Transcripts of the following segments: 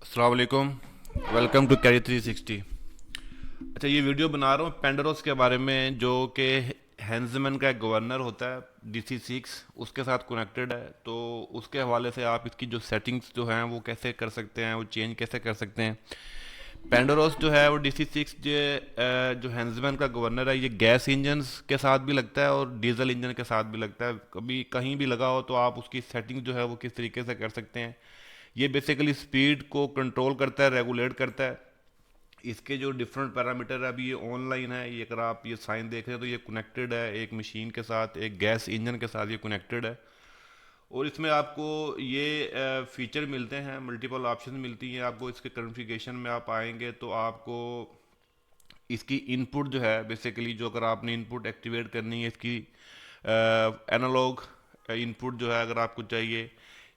अस्सलाम वालेकुम। Welcome to career 360। अच्छा, ये वीडियो बना रहा हूँ पेंडरोस के बारे में, जो कि हैंजमैन का एक गवर्नर होता है DC6, उसके साथ कनेक्टेड है। तो उसके हवाले से आप इसकी जो सेटिंग्स जो हैं वो कैसे कर सकते हैं, वो चेंज कैसे कर सकते हैं। पेंडोरोस जो है वो DC6 जो हैंजमैन का गवर्नर है, ये गैस इंजन्स के साथ भी लगता है और डीजल इंजन के साथ भी लगता है। कभी कहीं भी लगा हो तो आप उसकी सेटिंग जो है वो किस तरीके से कर सकते हैं। ये बेसिकली स्पीड को कंट्रोल करता है, रेगुलेट करता है। इसके जो डिफरेंट पैरामीटर है, अभी ये ऑनलाइन है, ये अगर आप ये साइन देख रहे हैं तो ये कनेक्टेड है एक मशीन के साथ, एक गैस इंजन के साथ ये कनेक्टेड है। और इसमें आपको ये फीचर मिलते हैं, मल्टीपल ऑप्शन मिलती हैं आपको। इसके कॉन्फ़िगरेशन में आप आएंगे तो आपको इसकी इनपुट जो है बेसिकली, जो अगर आपने इनपुट एक्टिवेट करनी है इसकी, एनालॉग इनपुट जो है अगर आपको चाहिए,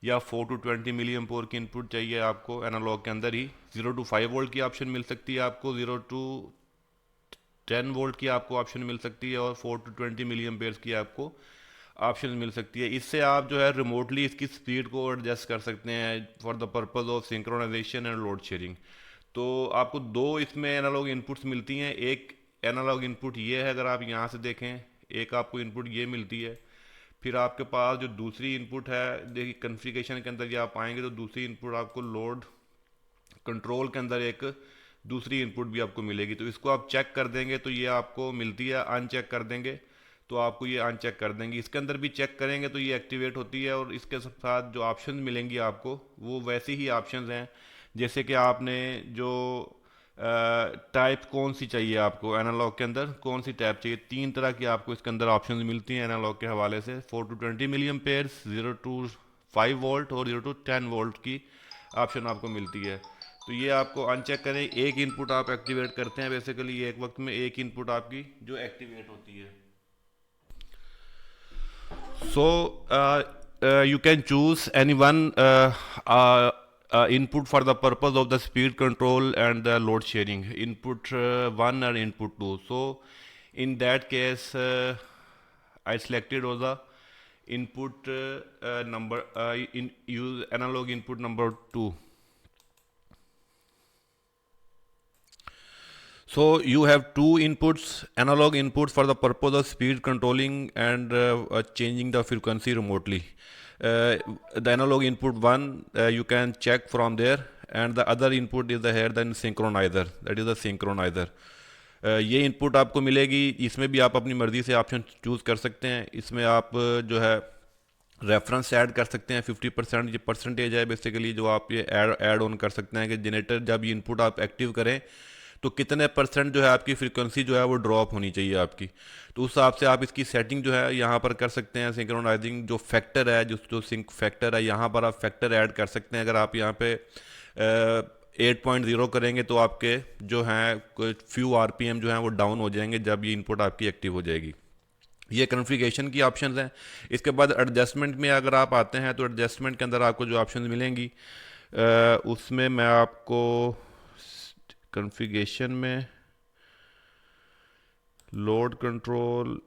या 4 to 20 मिलियन पोर की इनपुट चाहिए आपको एनालॉग के अंदर ही, 0 to 5 वोल्ट की ऑप्शन मिल सकती है आपको, 0 to 10 वोल्ट की आपको ऑप्शन मिल सकती है, और 4 to 20 मिलियन पेयर्स की आपको ऑप्शन मिल सकती है। इससे आप जो है रिमोटली इसकी स्पीड को एडजस्ट कर सकते हैं for the purpose of synchronisation and load sharing. तो आपको दो इसमें एनालॉग इनपुट्स मिलती हैं। एक एनालॉग इनपुट ये है, अगर आप यहाँ से देखें, एक आपको इनपुट ये मिलती है। फिर आपके पास जो दूसरी इनपुट है, देखिए कॉन्फ़िगरेशन के अंदर ये आप आएंगे तो दूसरी इनपुट आपको लोड कंट्रोल के अंदर एक दूसरी इनपुट भी आपको मिलेगी। तो इसको आप चेक कर देंगे तो ये आपको मिलती है, अनचेक कर देंगे तो आपको ये अनचेक कर देंगे। इसके अंदर भी चेक करेंगे तो ये एक्टिवेट होती है, और इसके साथ जो ऑप्शन मिलेंगी आपको वो वैसी ही ऑप्शंस हैं जैसे कि आपने जो टाइप कौन सी चाहिए आपको, एनालॉग के अंदर कौन सी टाइप चाहिए। तीन तरह की आपको इसके अंदर ऑप्शंस मिलती हैं एनालॉग के हवाले से, 4 to 20 million pairs, 0 to 5 volt और 0 to 10 वोल्ट की ऑप्शन आपको मिलती है। तो ये आपको अनचेक करें, एक इनपुट आप एक्टिवेट करते हैं बेसिकली, एक वक्त में एक इनपुट आपकी जो एक्टिवेट होती है। So you can choose any one input for the purpose of the speed control and the load sharing. Input one or input two. So in that case, I selected all the input number in use analog input number two. So you have two inputs, analog inputs for the purpose of speed controlling and changing the frequency remotely. The analog input one you can check from there, and the other input is the here then synchronizer. That is the synchronizer. ये input आपको मिलेगी, इसमें भी आप अपनी मर्ज़ी से option choose कर सकते हैं। इसमें आप जो है रेफरेंस ऐड कर सकते हैं, 50% ये परसेंटेज है बेसिकली, जो आप ये ऐड ऑन कर सकते हैं कि जनरेटर जब ये इनपुट आप एक्टिव करें तो कितने परसेंट जो है आपकी फ्रीक्वेंसी जो है वो ड्रॉप होनी चाहिए आपकी। तो उस हिसाब से आप इसकी सेटिंग जो है यहाँ पर कर सकते हैं। सिंक्रोनाइजिंग जो फैक्टर है, जो सिंक फैक्टर है, यहाँ पर आप फैक्टर ऐड कर सकते हैं। अगर आप यहाँ पे 8.0 करेंगे तो आपके जो हैं कुछ फ्यू RPM जो हैं वो डाउन हो जाएंगे जब ये इनपुट आपकी एक्टिव हो जाएगी। ये कॉन्फ़िगरेशन की ऑप्शंस हैं। इसके बाद एडजस्टमेंट में अगर आप आते हैं तो एडजस्टमेंट के अंदर आपको जो ऑप्शंस मिलेंगी, उसमें मैं आपको कॉन्फ़िगरेशन में लोड कंट्रोल,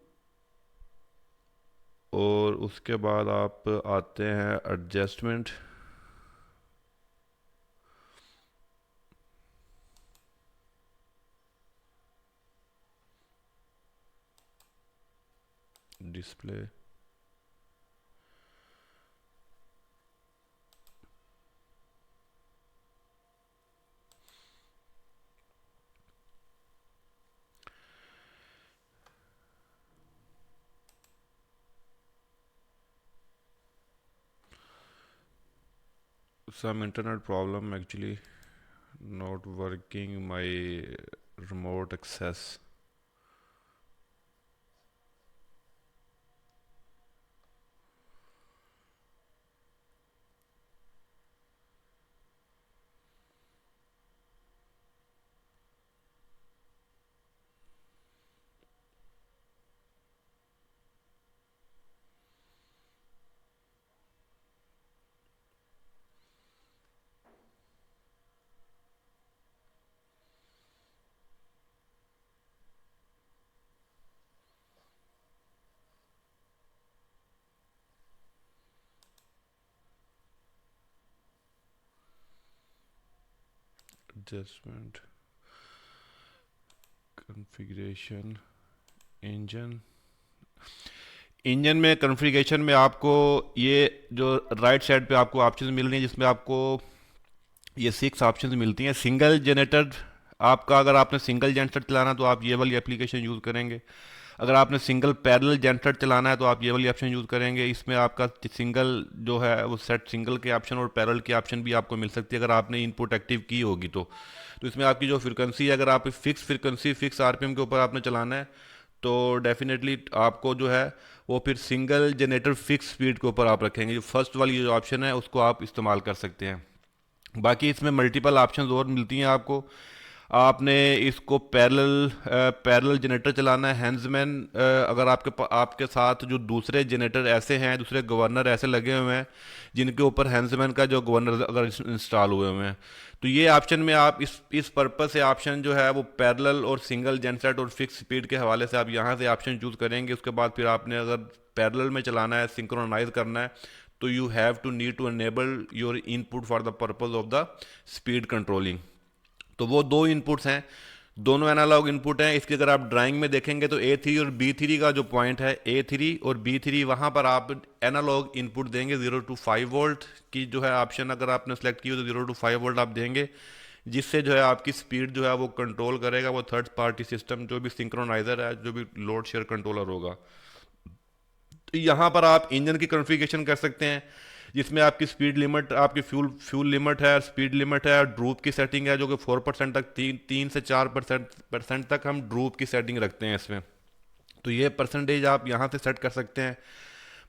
और उसके बाद आप आते हैं adjustment. Display, some internet problem actually not working my remote access. Adjustment, configuration, engine. Engine में कॉन्फ़िगरेशन में आपको ये जो राइट साइड पे आपको ऑप्शन मिल रही है, जिसमें आपको ये 6 ऑप्शन मिलती हैं। सिंगल जनरेटर, आपका अगर आपने सिंगल जनरेटर चलाना तो आप ये वाली एप्लीकेशन यूज़ करेंगे। अगर आपने सिंगल पैरेलल जनरेटर चलाना है तो आप ये वाली ऑप्शन यूज़ करेंगे। इसमें आपका सिंगल जो है वो सेट सिंगल के ऑप्शन और पैरेलल के ऑप्शन भी आपको मिल सकती है अगर आपने इनपुट एक्टिव की होगी तो इसमें आपकी जो फ्रिक्वेंसी है, अगर आप फिक्स फ्रिक्वेंसी फिक्स आरपीएम के ऊपर आपने चलाना है तो डेफिनेटली आपको जो है वो फिर सिंगल जनरेटर फिक्स स्पीड के ऊपर आप रखेंगे। जो फर्स्ट वाली जो ऑप्शन है उसको आप इस्तेमाल कर सकते हैं। बाकी इसमें मल्टीपल ऑप्शंस और मिलती हैं आपको। आपने इसको पैरेलल जनरेटर चलाना है, हैंड्समैन अगर आपके साथ जो दूसरे जनरेटर ऐसे हैं, दूसरे गवर्नर ऐसे लगे हुए हैं जिनके ऊपर हैंड्समैन का जो गवर्नर अगर इंस्टॉल हुए हुए हैं, तो ये ऑप्शन में आप इस पर्पस से ऑप्शन जो है वो पैरेलल और सिंगल जनसेट और फिक्स स्पीड के हवाले से आप यहाँ से ऑप्शन चूज़ करेंगे। उसके बाद फिर आपने अगर पैरेलल में चलाना है, सिंक्रोनाइज करना है, तो you have to need to enable your input for the purpose of the speed controlling. तो वो दो इनपुट्स हैं, दोनों एनालॉग इनपुट हैं। इसकी अगर आप ड्राइंग में देखेंगे तो A3 और B3 का जो पॉइंट है, A3 और B3, वहाँ पर आप एनालॉग इनपुट देंगे 0 to 5 वोल्ट की जो है ऑप्शन अगर आपने सेलेक्ट की हो तो 0 to 5 वोल्ट आप देंगे, जिससे जो है आपकी स्पीड जो है वो कंट्रोल करेगा वो थर्ड पार्टी सिस्टम, जो भी सिंक्रोनाइजर है, जो भी लोड शेयर कंट्रोलर होगा। तो यहाँ पर आप इंजन की कॉन्फ़िगरेशन कर सकते हैं, जिसमें आपकी स्पीड लिमिट, आपकी फ्यूल लिमिट है, स्पीड लिमिट है, ड्रूप की सेटिंग है जो कि 4% तक, 3 से 4% तक हम ड्रूप की सेटिंग रखते हैं इसमें। तो ये परसेंटेज आप यहाँ से सेट कर सकते हैं।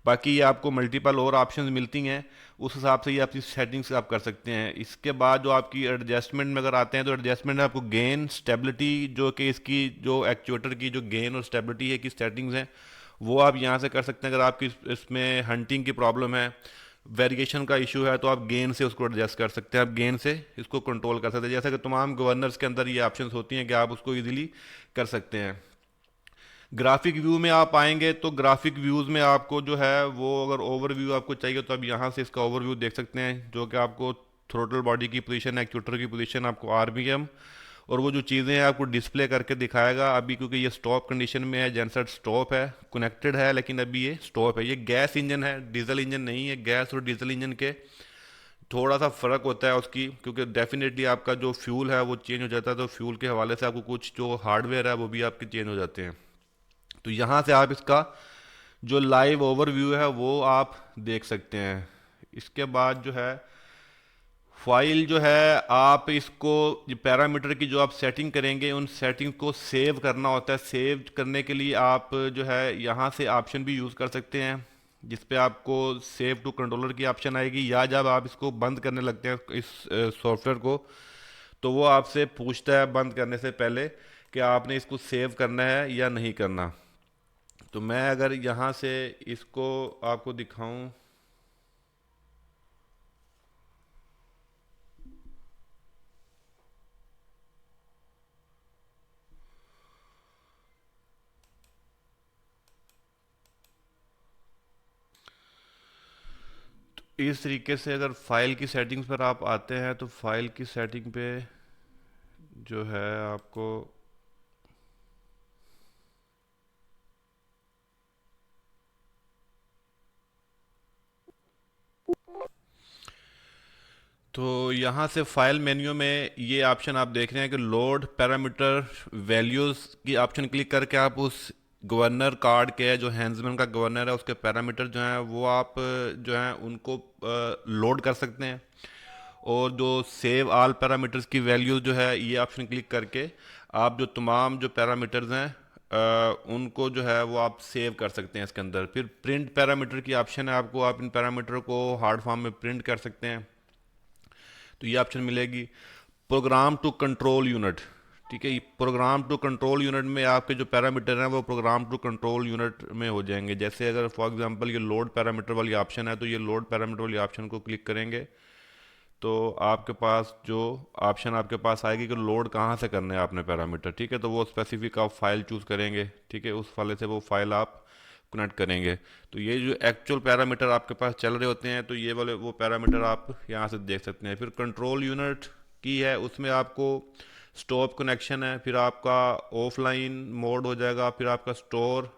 बाकी ये आपको मल्टीपल और ऑप्शंस मिलती हैं, उस हिसाब से ये आपकी सेटिंग्स आप कर सकते हैं। इसके बाद जो आपकी एडजस्टमेंट में अगर आते हैं तो एडजस्टमेंट में आपको गेन, स्टेबिलिटी, जो कि इसकी जो एक्चुएटर की जो गेन और स्टेबिलिटी है की सेटिंग्स हैं वो आप यहाँ से कर सकते हैं। अगर आपकी इसमें हंटिंग की प्रॉब्लम है, वेरिएशन का इशू है, तो आप गेन से उसको एडजस्ट कर सकते हैं, आप गेन से इसको कंट्रोल कर सकते हैं। जैसे कि तमाम गवर्नर्स के अंदर ये ऑप्शंस होती हैं कि आप उसको इजीली कर सकते हैं। ग्राफिक व्यू में आप आएंगे तो ग्राफिक व्यूज़ में आपको जो है वो अगर ओवरव्यू आपको चाहिए तो आप यहाँ से इसका ओवरव्यू देख सकते हैं, जो कि आपको थ्रोटल बॉडी की पोजीशन, एक्चुएटर की पोजीशन, आपको आरपीएम और वो जो चीज़ें हैं आपको डिस्प्ले करके दिखाएगा। अभी क्योंकि ये स्टॉप कंडीशन में है, जेनसेट स्टॉप है, कनेक्टेड है, लेकिन अभी ये स्टॉप है। ये गैस इंजन है, डीजल इंजन नहीं है। गैस और डीजल इंजन के थोड़ा सा फ़र्क होता है उसकी, क्योंकि डेफिनेटली आपका जो फ्यूल है वो चेंज हो जाता है, तो फ्यूल के हवाले से आपको कुछ जो हार्डवेयर है वो भी आपके चेंज हो जाते हैं। तो यहाँ से आप इसका जो लाइव ओवरव्यू है वो आप देख सकते हैं। इसके बाद जो है फाइल जो है आप इसको पैरामीटर की जो आप सेटिंग करेंगे उन सेटिंग को सेव करना होता है। सेव करने के लिए आप जो है यहाँ से ऑप्शन भी यूज़ कर सकते हैं, जिस पे आपको सेव टू कंट्रोलर की ऑप्शन आएगी, या जब आप इसको बंद करने लगते हैं इस सॉफ्टवेयर को, तो वो आपसे पूछता है बंद करने से पहले कि आपने इसको सेव करना है या नहीं करना। तो मैं अगर यहाँ से इसको आपको दिखाऊं, इस तरीके से अगर फाइल की सेटिंग्स पर आप आते हैं तो फाइल की सेटिंग पे जो है आपको तो यहाँ से फाइल मेन्यू में ये ऑप्शन आप देख रहे हैं कि लोड पैरामीटर वैल्यूज़ की ऑप्शन क्लिक करके आप उस गवर्नर कार्ड के, जो हैंड्समैन का गवर्नर है, उसके पैरामीटर जो हैं वो आप जो हैं उनको लोड कर सकते हैं। और जो सेव ऑल पैरामीटर्स की वैल्यूज जो है ये ऑप्शन क्लिक करके आप जो तमाम जो पैरामीटर्स हैं उनको जो है वो आप सेव कर सकते हैं इसके अंदर। फिर प्रिंट पैरामीटर की ऑप्शन है, आपको आप इन पैरामीटर को हार्ड फॉर्म में प्रिंट कर सकते हैं, तो ये ऑप्शन मिलेगी। प्रोग्राम टू कंट्रोल यूनिट, ठीक है, प्रोग्राम टू कंट्रोल यूनिट में आपके जो पैरामीटर हैं वो प्रोग्राम टू कंट्रोल यूनिट में हो जाएंगे। जैसे अगर फॉर एग्जांपल ये लोड पैरामीटर वाली ऑप्शन है, तो ये लोड पैरामीटर वाली ऑप्शन को क्लिक करेंगे तो आपके पास जो ऑप्शन आपके पास आएगी कि लोड कहाँ से करना है आपने पैरामीटर, ठीक है, तो वो स्पेसिफिक आप फाइल चूज़ करेंगे, ठीक है, उस वाले से वो फाइल आप कनेक्ट करेंगे। तो ये जो एक्चुअल पैरामीटर आपके पास चल रहे होते हैं, तो ये वाले वो पैरामीटर आप यहाँ से देख सकते हैं। फिर कंट्रोल यूनिट की है उसमें आपको स्टॉप कनेक्शन है, फिर आपका ऑफलाइन मोड हो जाएगा, फिर आपका store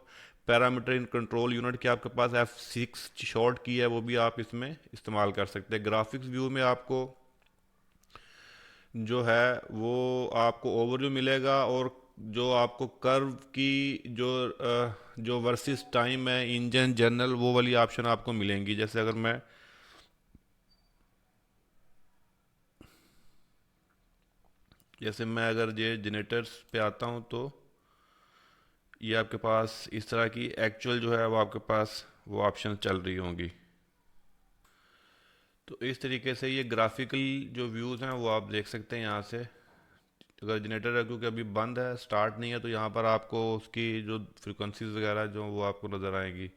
parameter in control unit की आपके पास F6 शॉर्ट की है, वो भी आप इसमें इस्तेमाल कर सकते हैं। ग्राफिक्स व्यू में आपको जो है वो आपको ओवरव्यू मिलेगा, और जो आपको कर्व की जो वर्सेस टाइम है, इंजन जनरल, वो वाली ऑप्शन आपको मिलेंगी। जैसे अगर मैं अगर ये जनरेटर्स पे आता हूँ तो ये आपके पास इस तरह की एक्चुअल जो है वो आपके पास वो ऑप्शन चल रही होंगी। तो इस तरीके से ये ग्राफिकल जो व्यूज़ हैं वो आप देख सकते हैं यहाँ से। अगर जनरेटर है क्योंकि अभी बंद है, स्टार्ट नहीं है, तो यहाँ पर आपको उसकी जो फ्रिक्वेंसीज वगैरह जो वो आपको नज़र आएंगी।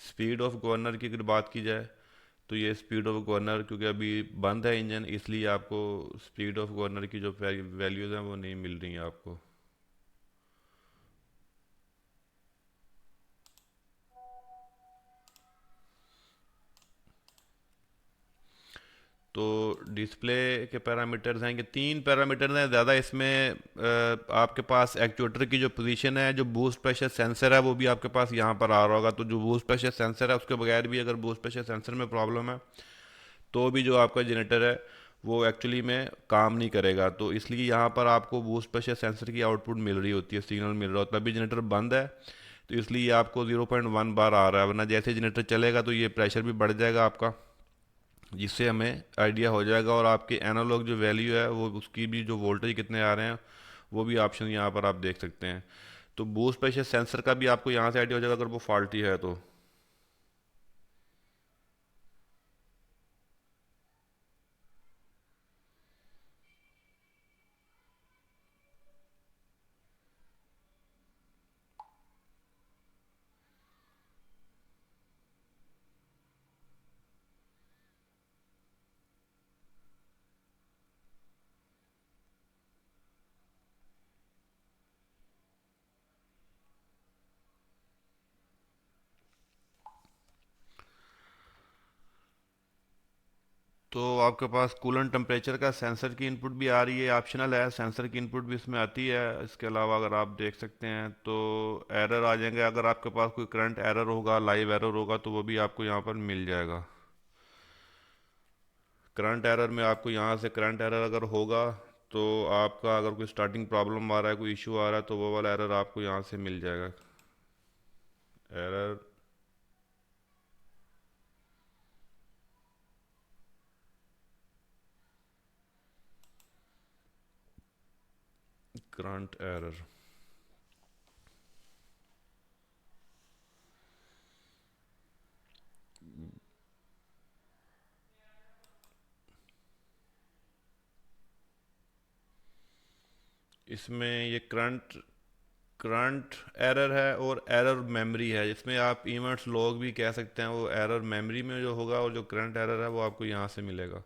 स्पीड ऑफ गवर्नर की अगर बात की जाए तो ये स्पीड ऑफ गवर्नर क्योंकि अभी बंद है इंजन, इसलिए आपको स्पीड ऑफ गवर्नर की जो वैल्यूज़ हैं वो नहीं मिल रही हैं आपको। तो डिस्प्ले के पैरामीटर्स हैं कि 3 पैरामीटर्स हैं ज़्यादा इसमें। आपके पास एक्चुएटर की जो पोजीशन है, जो बूस्ट प्रेशर सेंसर है, वो भी आपके पास यहाँ पर आ रहा होगा। तो जो बूस्ट प्रेशर सेंसर है उसके बगैर भी अगर बूस्ट प्रेशर सेंसर में प्रॉब्लम है तो भी जो आपका जनरेटर है वो एक्चुअली में काम नहीं करेगा। तो इसलिए यहाँ पर आपको बूस्ट प्रेशर सेंसर की आउटपुट मिल रही होती है, सिग्नल मिल रहा होता है। अभी जनरेटर बंद है तो इसलिए आपको 0.1 बार आ रहा है, वरना जैसे जनरेटर चलेगा तो ये प्रेशर भी बढ़ जाएगा आपका, जिससे हमें आइडिया हो जाएगा। और आपकी एनालॉग जो वैल्यू है वो उसकी भी जो वोल्टेज कितने आ रहे हैं वो भी ऑप्शन यहाँ पर आप देख सकते हैं। तो बूस्ट प्रेशर सेंसर का भी आपको यहाँ से आइडिया हो जाएगा अगर वो फॉल्टी है तो। तो आपके पास कूलेंट टेम्परेचर का सेंसर की इनपुट भी आ रही है, ऑप्शनल है, सेंसर की इनपुट भी इसमें आती है। इसके अलावा अगर आप देख सकते हैं तो एरर आ जाएंगे, अगर आपके पास कोई करंट एरर होगा, लाइव एरर होगा, तो वो भी आपको यहाँ पर मिल जाएगा। करंट एरर में आपको यहाँ से करंट एरर अगर होगा तो आपका अगर कोई स्टार्टिंग प्रॉब्लम आ रहा है, कोई इशू आ रहा है, तो वो वाला एरर आपको यहाँ से मिल जाएगा। एरर, करंट एरर, इसमें ये करंट करंट एरर है और एरर मेमोरी है। इसमें आप इवेंट्स लॉग भी कह सकते हैं, वो एरर मेमोरी में जो होगा, और जो करंट एरर है वो आपको यहाँ से मिलेगा।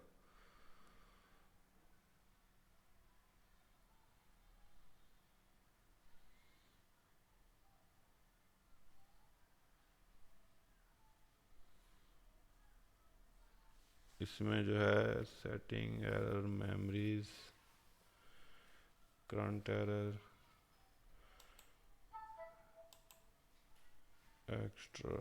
इसमें जो है setting error memories, current error, extra